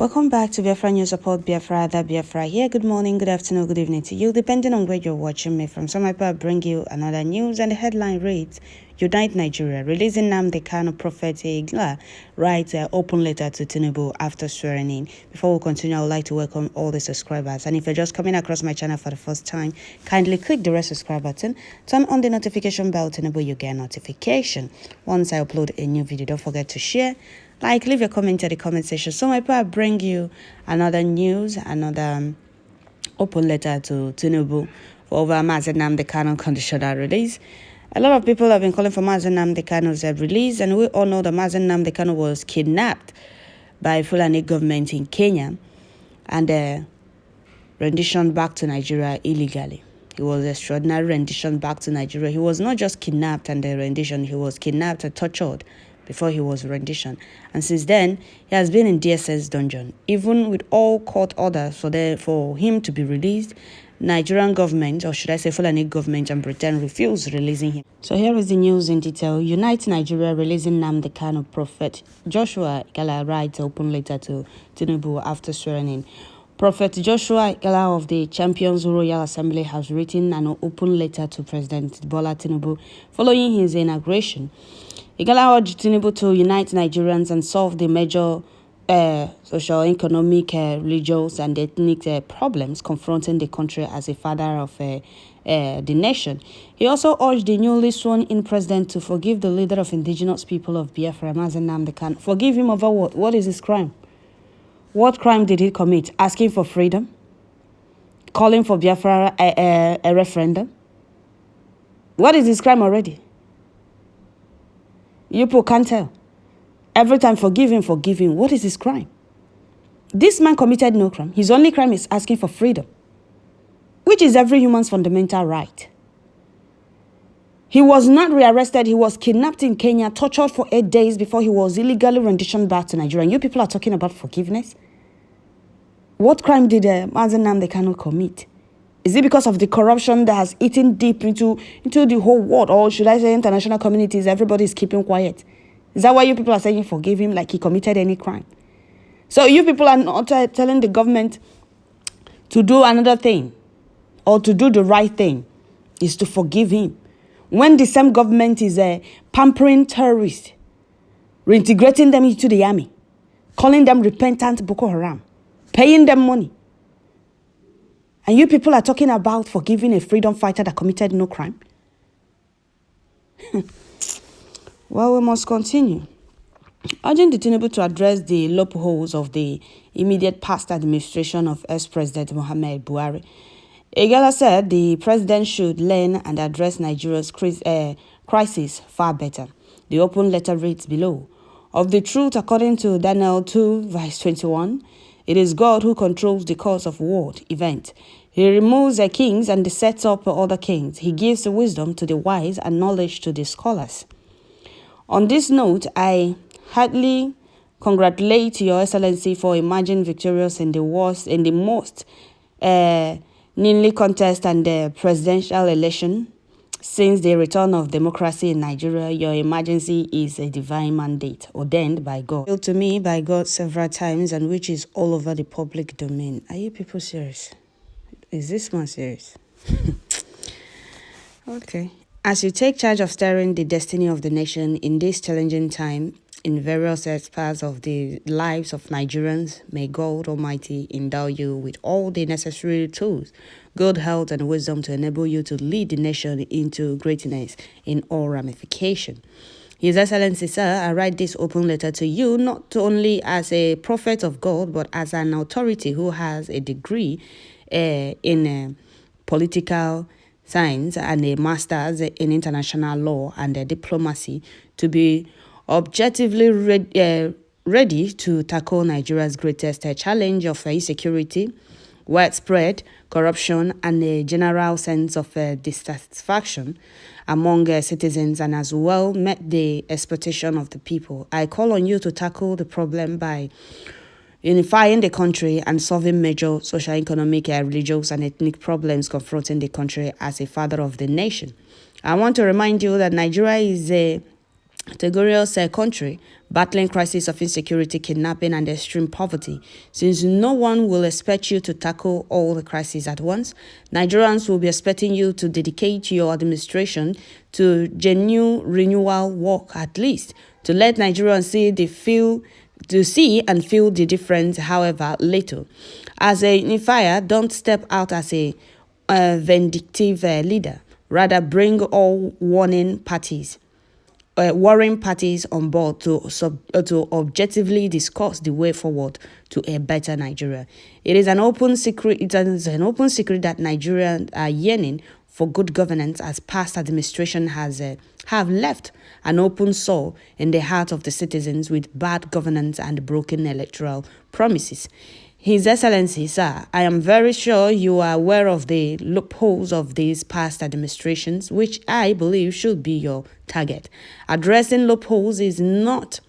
Welcome back to Biafra News. Support Biafra, that Biafra here. Good morning, good afternoon, good evening to you, depending on where you're watching me from. Some people bring you another news, and the headline reads: Unite Nigeria, releasing Nnamdi Kanu prophet Iginal writes an open letter to Tinubu after swearing in. Before we continue, I would like to welcome all the subscribers. And if you're just coming across my channel for the first time, kindly click the red subscribe button, turn on the notification bell to enable you get notification once I upload a new video. Don't forget to share, leave your comment in the comment section. So my part bring you another news, another open letter to Tinubu for over Nnamdi Kanu conditional release. A lot of people have been calling for Nnamdi Kanu's release, and we all know that Nnamdi Kanu was kidnapped by Fulani government in Kenya and rendition back to Nigeria illegally. He was extraordinary rendition back to Nigeria. He was not just kidnapped and rendition, he was kidnapped and tortured before he was rendition. And since then, he has been in DSS dungeon. Even with all court orders for him to be released, Nigerian government, or should I say Fulani government and Britain, refused releasing him. So here is the news in detail. Unite Nigeria, releasing Nnamdi Kanu prophet Joshua Iginal writes open letter to Tinubu after swearing in. Prophet Joshua Iginal of the Champions Royal Assembly has written an open letter to President Bola Tinubu following his inauguration. Iginal urged Tinubu to unite Nigerians and solve the major social, economic, religious, and ethnic problems confronting the country as a father of the nation. He also urged the newly sworn-in president to forgive the leader of indigenous people of Biafra, Nnamdi Kanu. Forgive him over what? What is his crime? What crime did he commit? Asking for freedom? Calling for Biafra a referendum? What is his crime already? You people can't tell. Every time, forgive him. What is his crime? This man committed no crime. His only crime is asking for freedom, which is every human's fundamental right. He was not rearrested. He was kidnapped in Kenya, tortured for 8 days before he was illegally renditioned back to Nigeria. And you people are talking about forgiveness? What crime did Nnamdi Kanu commit? Is it because of the corruption that has eaten deep into the whole world? Or should I say international communities, everybody is keeping quiet? Is that why you people are saying forgive him like he committed any crime? So you people are not telling the government to do another thing or to do the right thing is to forgive him. When the same government is pampering terrorists, reintegrating them into the army, calling them repentant Boko Haram, paying them money. And you people are talking about forgiving a freedom fighter that committed no crime? Well, we must continue. Urging the Tinubu to address the loopholes of the immediate past administration of ex-President Muhammad Buhari. Iginal said the president should learn and address Nigeria's crisis far better. The open letter reads below: Of the truth, according to Daniel 2, verse 21, it is God who controls the course of world event. He removes the kings and sets up other kings. He gives wisdom to the wise and knowledge to the scholars. On this note, I heartily congratulate Your Excellency for emerging victorious in the most nearly contest and the presidential election since the return of democracy in Nigeria. Your emergency is a divine mandate ordained by God. Told to me by God several times, and which is all over the public domain. Are you people serious? Is this one serious? Okay. As you take charge of steering the destiny of the nation in this challenging time, in various aspects of the lives of Nigerians, may God Almighty endow you with all the necessary tools, good health and wisdom to enable you to lead the nation into greatness in all ramifications. His Excellency, sir, I write this open letter to you not only as a prophet of God, but as an authority who has a degree in political science and a master's in international law and diplomacy, to be objectively ready to tackle Nigeria's greatest challenge of insecurity, widespread corruption, and a general sense of dissatisfaction among citizens, and as well met the expectation of the people. I call on you to tackle the problem by unifying the country and solving major social, economic, religious, and ethnic problems confronting the country as a father of the nation. I want to remind you that Nigeria is categorious country battling crisis of insecurity, kidnapping, and extreme poverty. Since no one will expect you to tackle all the crises at once, Nigerians will be expecting you to dedicate your administration to genuine renewal work, at least to let Nigerians see and feel the difference, however little. As a unifier, don't step out as a vindictive leader. Rather, bring all warring parties on board to objectively discuss the way forward to a better Nigeria. It is an open secret. It is an open secret that Nigerians are yearning for good governance, as past administration have left an open sore in the heart of the citizens with bad governance and broken electoral promises. His Excellency, sir, I am very sure you are aware of the loopholes of these past administrations, which I believe should be your target. Addressing loopholes is not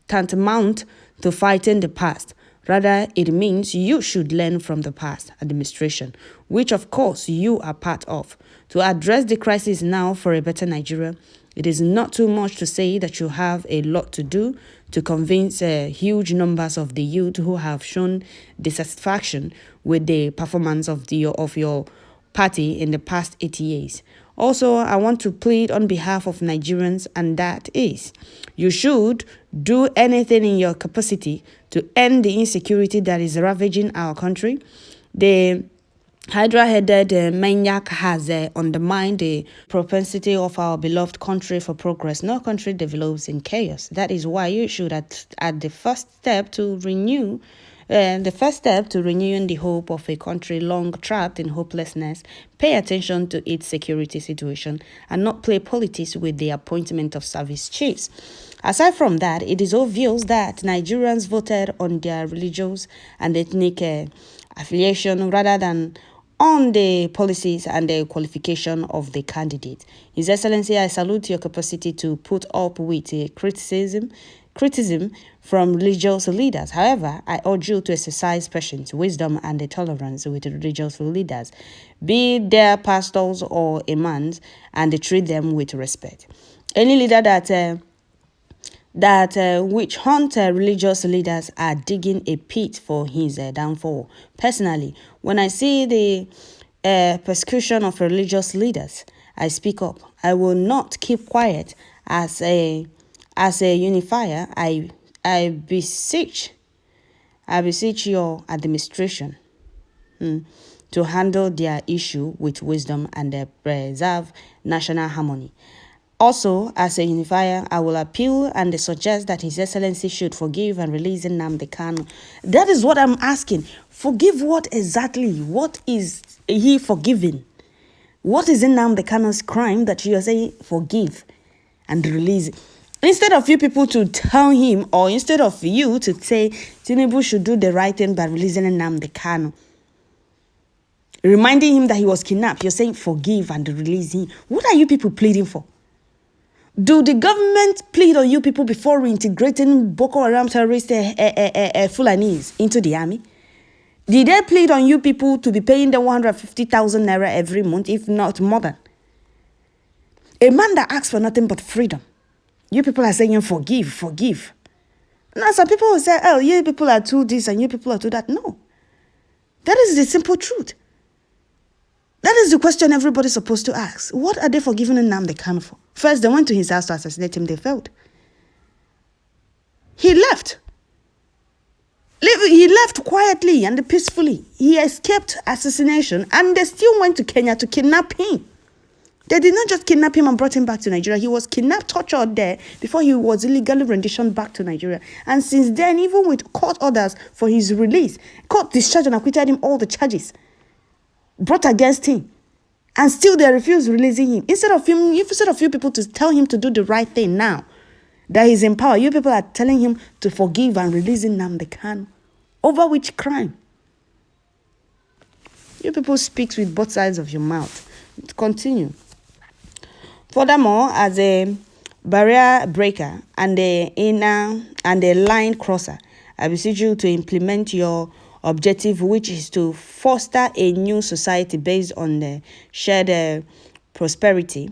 tantamount to fighting the past. Rather, it means you should learn from the past administration, which of course you are part of. To address the crisis now for a better Nigeria, it is not too much to say that you have a lot to do to convince huge numbers of the youth who have shown dissatisfaction with the performance of your party in the past 8 years. Also, I want to plead on behalf of Nigerians, and that is, you should do anything in your capacity to end the insecurity that is ravaging our country. The Hydra-headed maniac has undermined the propensity of our beloved country for progress. No country develops in chaos. That is why you should, at the first step to renew, renewing the hope of a country long trapped in hopelessness, pay attention to its security situation and not play politics with the appointment of service chiefs. Aside from that, it is obvious that Nigerians voted on their religious and ethnic affiliation rather than on the policies and the qualification of the candidate. His Excellency, I salute your capacity to put up with criticism from religious leaders. However, I urge you to exercise patience, wisdom, and tolerance with religious leaders, be they pastors or imams, and treat them with respect. Any leader that witch hunt religious leaders are digging a pit for his downfall. Personally, when I see the persecution of religious leaders, I speak up. I will not keep quiet. As a unifier, I beseech your administration to handle their issue with wisdom and preserve national harmony. Also, as a unifier, I will appeal and suggest that His Excellency should forgive and release Nnamdi Kanu. That is what I'm asking. Forgive what exactly? What is he forgiving? What is Nnamdi Kanu's crime that you are saying forgive and release? Instead of you people to tell him, or instead of you to say Tinubu should do the right thing by releasing Nnamdi Kanu, reminding him that he was kidnapped, you're saying forgive and release him. What are you people pleading for? Do the government plead on you people before reintegrating Boko Haram terrorist Fulanis into the army? Did they plead on you people to be paying them 150,000 naira every month, if not more than? A man that asks for nothing but freedom. You people are saying forgive, forgive. Now some people will say, oh, you people are too this and you people are too that. No. That is the simple truth. That is the question everybody's supposed to ask. What are they forgiving Nnamdi Kanu for? First, they went to his house to assassinate him. They failed. He left. He left quietly and peacefully. He escaped assassination, and they still went to Kenya to kidnap him. They did not just kidnap him and brought him back to Nigeria. He was kidnapped, tortured there before he was illegally renditioned back to Nigeria. And since then, even with court orders for his release, court discharged and acquitted him all the charges brought against him, and still they refuse releasing him. Instead of you people to tell him to do the right thing now that he's in power, you people are telling him to forgive and release Nnamdi Kanu. Over which crime? You people speak with both sides of your mouth. Continue. Furthermore, as a barrier breaker and a line crosser, I beseech you to implement your objective, which is to foster a new society based on the shared prosperity,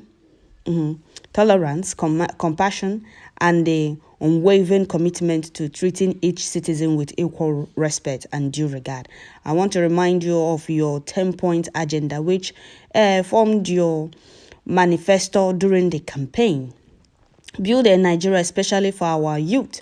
tolerance, compassion, and the unwavering commitment to treating each citizen with equal respect and due regard. I want to remind you of your 10-point agenda, which formed your manifesto during the campaign. Build a Nigeria especially for our youth,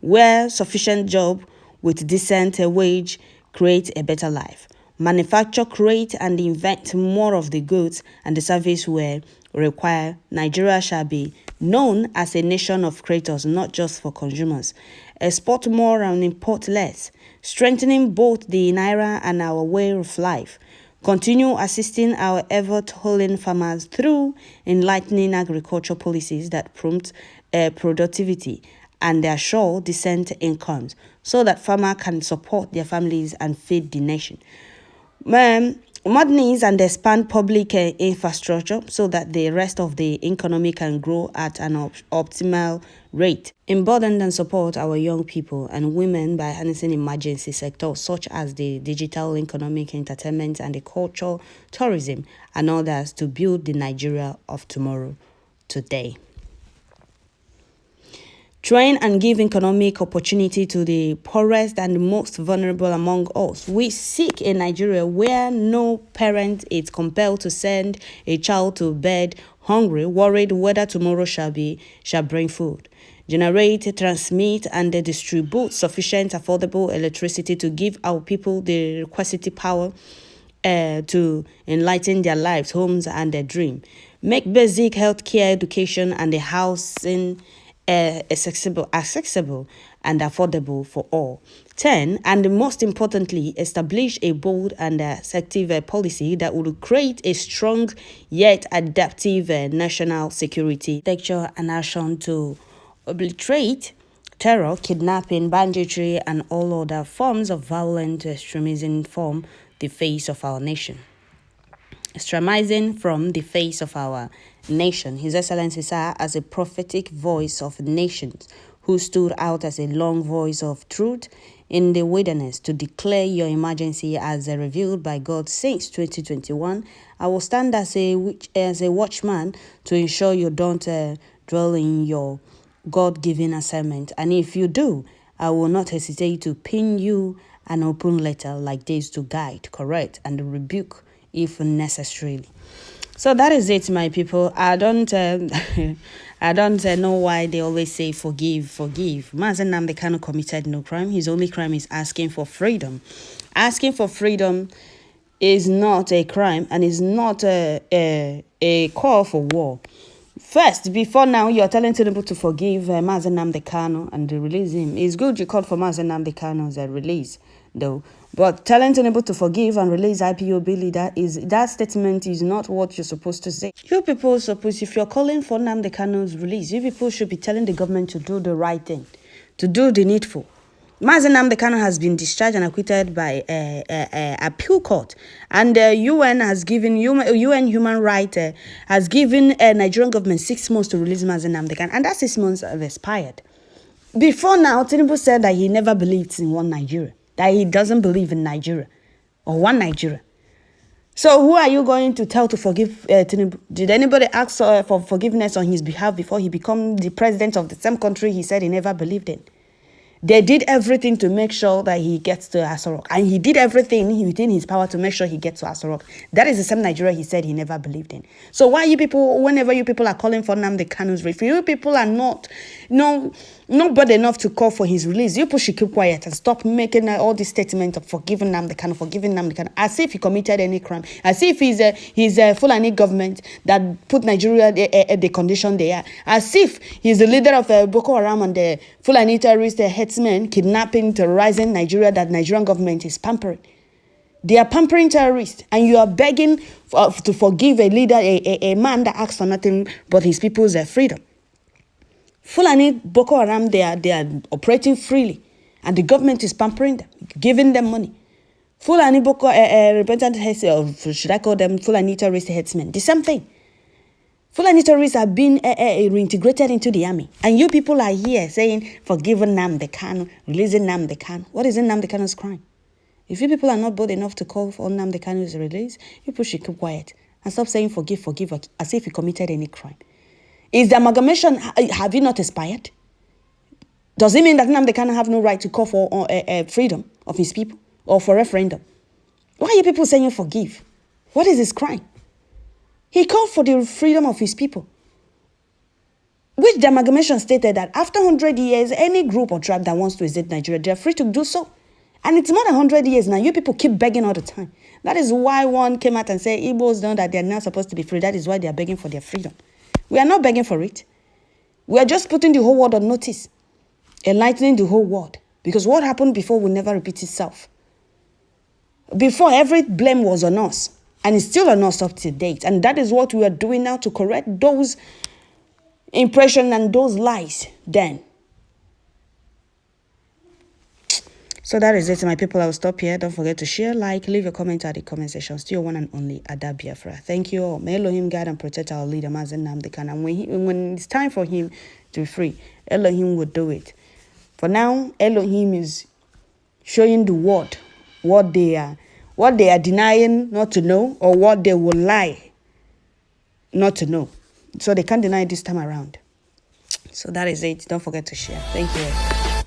where sufficient job with decent wage create a better life. Manufacture, create, and invent more of the goods and the service we require. Nigeria shall be known as a nation of creators, not just for consumers. Export more and import less, strengthening both the naira and our way of life. Continue assisting our ever-toiling farmers through enlightening agriculture policies that prompt productivity and assure decent incomes so that farmers can support their families and feed the nation. Modernize and expand public infrastructure so that the rest of the economy can grow at an optimal rate. Embolden and support our young people and women by harnessing emergency sectors such as the digital, economic, entertainment, and the cultural, tourism, and others to build the Nigeria of tomorrow, today. Train and give economic opportunity to the poorest and most vulnerable among us. We seek a Nigeria where no parent is compelled to send a child to bed hungry, worried whether tomorrow shall bring food. Generate, transmit, and distribute sufficient affordable electricity to give our people the requisite power to enlighten their lives, homes, and their dream. Make basic healthcare, education, and the housing accessible and affordable for all. 10, and most importantly, establish a bold and effective policy that would create a strong yet adaptive national security architecture and action to obliterate terror, kidnapping, banditry, and all other forms of violent extremism from the face of our nation. Extremizing from the face of our nation. His Excellency Sir, as a prophetic voice of nations who stood out as a long voice of truth in the wilderness to declare your emergency as revealed by God since 2021, I will stand as a watchman to ensure you don't dwell in your God-given assignment. And if you do, I will not hesitate to pin you an open letter like this to guide, correct, and rebuke if necessarily. So that is it, my people. I don't know why they always say forgive. Mazen Nnamdi Kanu committed no crime. His only crime is asking for freedom. Asking for freedom is not a crime and is not a call for war. First, before now, you're telling Tinubu to forgive Mazen Nnamdi Kanu and release him. It's good you called for Mazen Nnamdi Kanu's release, though. But telling Tinubu to forgive and release IPOB leader, that statement is not what you're supposed to say. You people if you're calling for Nnamdi Kanu's release, you people should be telling the government to do the right thing, to do the needful. Mazen Nnamdi Kanu has been discharged and acquitted by appeal court, and UN has given UN Human Rights has given Nigerian government 6 months to release Mazen Nnamdi Kanu, and that 6 months have expired. Before now, Tinubu said that he never believed in one Nigeria, that he doesn't believe in Nigeria or one Nigeria. So who are you going to tell to forgive Tinubu? Did anybody ask for forgiveness on his behalf before he became the president of the same country he said he never believed in? They did everything to make sure that he gets to Aso Rock. And he did everything within his power to make sure he gets to Aso Rock. That is the same Nigeria he said he never believed in. So why you people, whenever you people are calling for Nnamdi Kanu's release, you people are not bad enough to call for his release. You people should keep quiet and stop making all this statement of forgiving Nnamdi Kanu, as if he committed any crime, as if he's a Fulani government that put Nigeria at the condition they are, as if he's the leader of Boko Haram and the Fulani terrorist headsmen kidnapping, terrorizing Nigeria that Nigerian government is pampering. They are pampering terrorists, and you are begging to forgive a leader, a man that asks for nothing but his people's freedom. Fulani, Boko Haram, they are operating freely, and the government is pampering them, giving them money. Fulani, Boko, repentant heads, or should I call them Fulani terrorist headsmen? The same thing. Fulani terrorists have been reintegrated into the army. And you people are here saying, forgiving Nnamdi Kanu, releasing Nnamdi Kanu. What is in Nnamdi Kanu's crime? If you people are not bold enough to call for Nnamdi Kanu's release, you people should keep quiet and stop saying forgive, as if he committed any crime. Is the amalgamation, have you not expired? Does it mean that Nnamdi Kanu have no right to call for freedom of his people or for referendum? Why are you people saying forgive? What is his crime? He called for the freedom of his people, which the amalgamation stated that after 100 years, any group or tribe that wants to visit Nigeria, they're free to do so. And it's more than 100 years now. You people keep begging all the time. That is why one came out and said, Igbos know that they're not supposed to be free. That is why they're begging for their freedom. We are not begging for it. We are just putting the whole world on notice, enlightening the whole world. Because what happened before will never repeat itself. Before, every blame was on us. And it's still on us up to date. And that is what we are doing now to correct those impressions and those lies then. So that is it, my people. I will stop here. Don't forget to share, like, leave your comment at the comment section. Still one and only Ada Biafra. Thank you all. May Elohim guide and protect our leader, Mazen Nnamdi Kanu. And when it's time for him to be free, Elohim will do it. For now, Elohim is showing the world what they are denying not to know, or what they will lie not to know. So they can't deny it this time around. So that is it. Don't forget to share. Thank you.